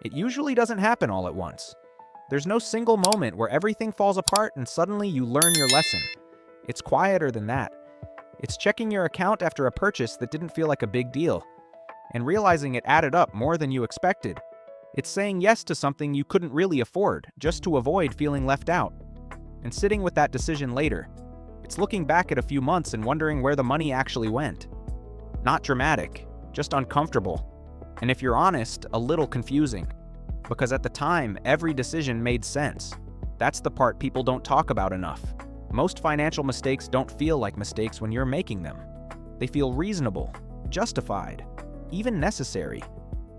It usually doesn't happen all at once. There's no single moment where everything falls apart and suddenly you learn your lesson. It's quieter than that. It's checking your account after a purchase that didn't feel like a big deal, and realizing it added up more than you expected. It's saying yes to something you couldn't really afford, just to avoid feeling left out, and sitting with that decision later. It's looking back at a few months and wondering where the money actually went. Not dramatic, just uncomfortable, and if you're honest, a little confusing. Because at the time, every decision made sense. That's the part people don't talk about enough. Most financial mistakes don't feel like mistakes when you're making them. They feel reasonable, justified, even necessary,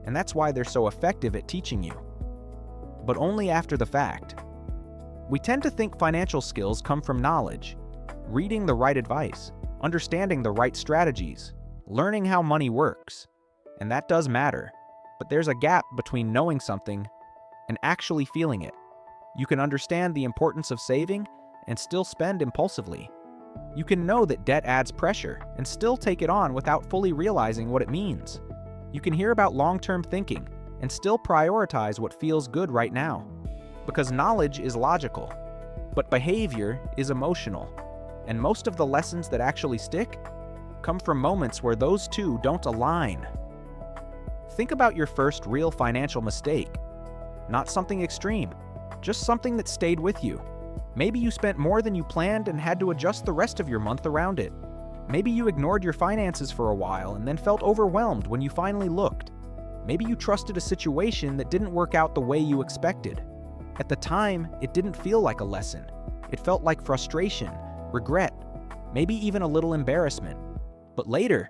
and that's why they're so effective at teaching you. But only after the fact. We tend to think financial skills come from knowledge, reading the right advice, understanding the right strategies, learning how money works. And that does matter, but there's a gap between knowing something and actually feeling it. You can understand the importance of saving and still spend impulsively. You can know that debt adds pressure and still take it on without fully realizing what it means. You can hear about long-term thinking and still prioritize what feels good right now. Because knowledge is logical, but behavior is emotional. And most of the lessons that actually stick come from moments where those two don't align. Think about your first real financial mistake. Not something extreme, just something that stayed with you. Maybe you spent more than you planned and had to adjust the rest of your month around it. Maybe you ignored your finances for a while and then felt overwhelmed when you finally looked. Maybe you trusted a situation that didn't work out the way you expected. At the time, it didn't feel like a lesson. It felt like frustration, regret, maybe even a little embarrassment. But later,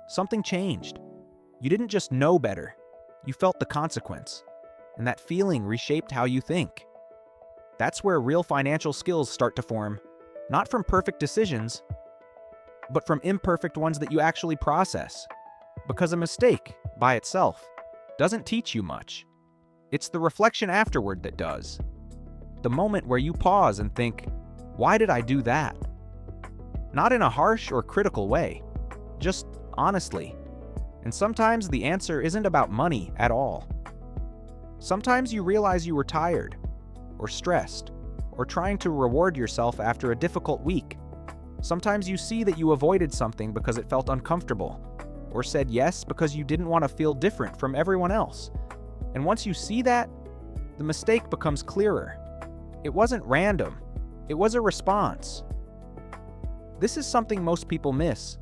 something changed. You didn't just know better, you felt the consequence. And that feeling reshaped how you think. That's where real financial skills start to form, not from perfect decisions, but from imperfect ones that you actually process. Because a mistake, by itself, doesn't teach you much. It's the reflection afterward that does. The moment where you pause and think, why did I do that? Not in a harsh or critical way, just honestly. And sometimes the answer isn't about money at all. Sometimes you realize you were tired, or stressed, or trying to reward yourself after a difficult week. Sometimes you see that you avoided something because it felt uncomfortable, or said yes because you didn't want to feel different from everyone else. And once you see that, the mistake becomes clearer. It wasn't random, it was a response. This is something most people miss.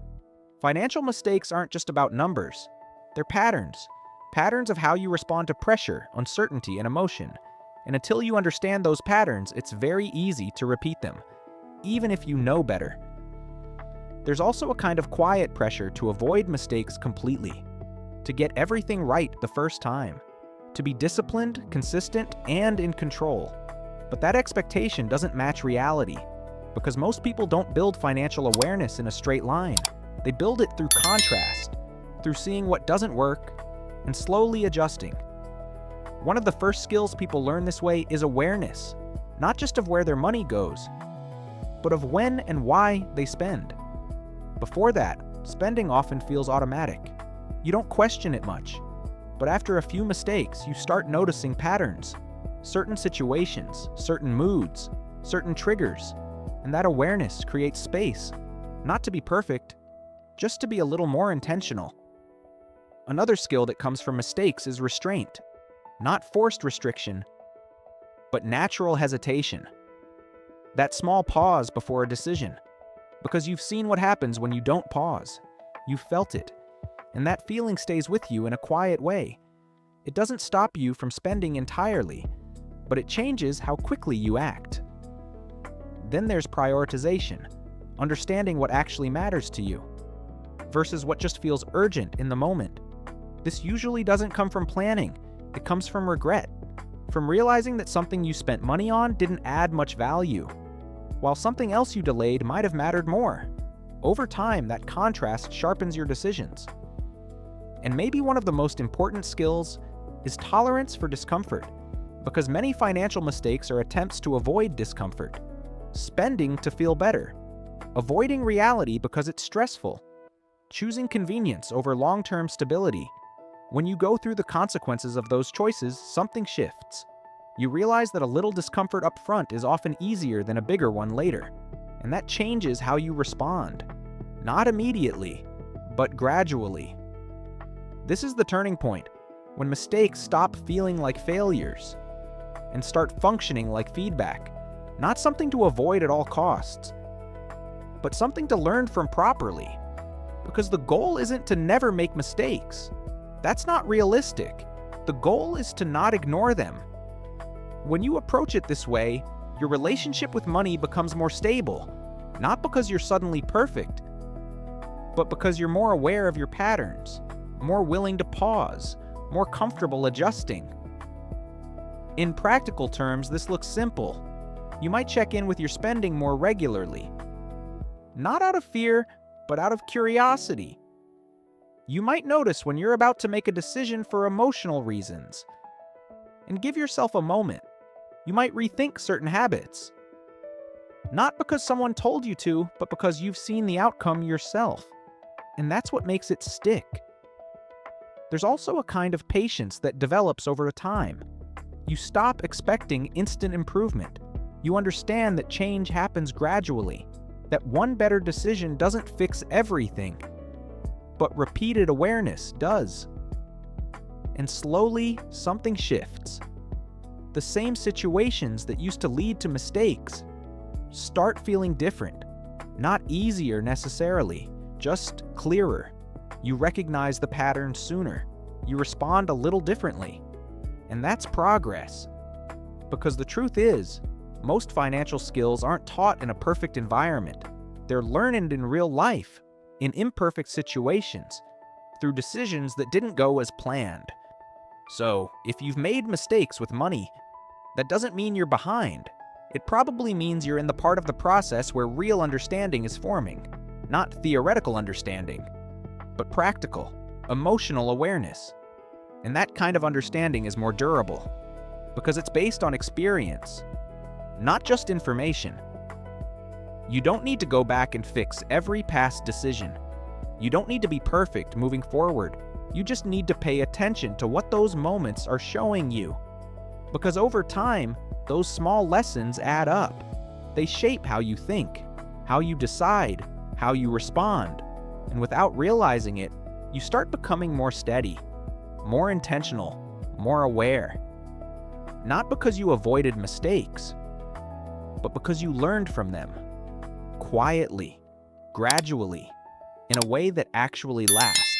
Financial mistakes aren't just about numbers, they're patterns. Patterns of how you respond to pressure, uncertainty, and emotion. And until you understand those patterns, it's very easy to repeat them, even if you know better. There's also a kind of quiet pressure to avoid mistakes completely, to get everything right the first time, to be disciplined, consistent, and in control. But that expectation doesn't match reality, because most people don't build financial awareness in a straight line. They build it through contrast, through seeing what doesn't work, and slowly adjusting. One of the first skills people learn this way is awareness, not just of where their money goes, but of when and why they spend. Before that, spending often feels automatic. You don't question it much. But after a few mistakes, you start noticing patterns, certain situations, certain moods, certain triggers, and that awareness creates space, not to be perfect, just to be a little more intentional. Another skill that comes from mistakes is restraint. Not forced restriction, but natural hesitation. That small pause before a decision. Because you've seen what happens when you don't pause. You've felt it. And that feeling stays with you in a quiet way. It doesn't stop you from spending entirely, but it changes how quickly you act. Then there's prioritization. Understanding what actually matters to you, versus what just feels urgent in the moment. This usually doesn't come from planning. It comes from regret, from realizing that something you spent money on didn't add much value, while something else you delayed might have mattered more. Over time, that contrast sharpens your decisions. And maybe one of the most important skills is tolerance for discomfort, because many financial mistakes are attempts to avoid discomfort, spending to feel better, avoiding reality because it's stressful, choosing convenience over long-term stability. When you go through the consequences of those choices, something shifts. You realize that a little discomfort up front is often easier than a bigger one later, and that changes how you respond. Not immediately, but gradually. This is the turning point, when mistakes stop feeling like failures and start functioning like feedback, not something to avoid at all costs, but something to learn from properly. Because the goal isn't to never make mistakes. That's not realistic. The goal is to not ignore them. When you approach it this way, your relationship with money becomes more stable, not because you're suddenly perfect, but because you're more aware of your patterns, more willing to pause, more comfortable adjusting. In practical terms, this looks simple. You might check in with your spending more regularly. Not out of fear, but out of curiosity. You might notice when you're about to make a decision for emotional reasons. And give yourself a moment. You might rethink certain habits. Not because someone told you to, but because you've seen the outcome yourself. And that's what makes it stick. There's also a kind of patience that develops over time. You stop expecting instant improvement. You understand that change happens gradually, that one better decision doesn't fix everything, but repeated awareness does. And slowly, something shifts. The same situations that used to lead to mistakes start feeling different. Not easier necessarily, just clearer. You recognize the pattern sooner. You respond a little differently. And that's progress. Because the truth is, most financial skills aren't taught in a perfect environment. They're learned in real life, in imperfect situations, through decisions that didn't go as planned. So, if you've made mistakes with money, that doesn't mean you're behind. It probably means you're in the part of the process where real understanding is forming. Not theoretical understanding, but practical, emotional awareness. And that kind of understanding is more durable, because it's based on experience, not just information. You don't need to go back and fix every past decision. You don't need to be perfect moving forward. You just need to pay attention to what those moments are showing you. Because over time, those small lessons add up. They shape how you think, how you decide, how you respond. And without realizing it, you start becoming more steady, more intentional, more aware. Not because you avoided mistakes, but because you learned from them. Quietly, gradually, in a way that actually lasts.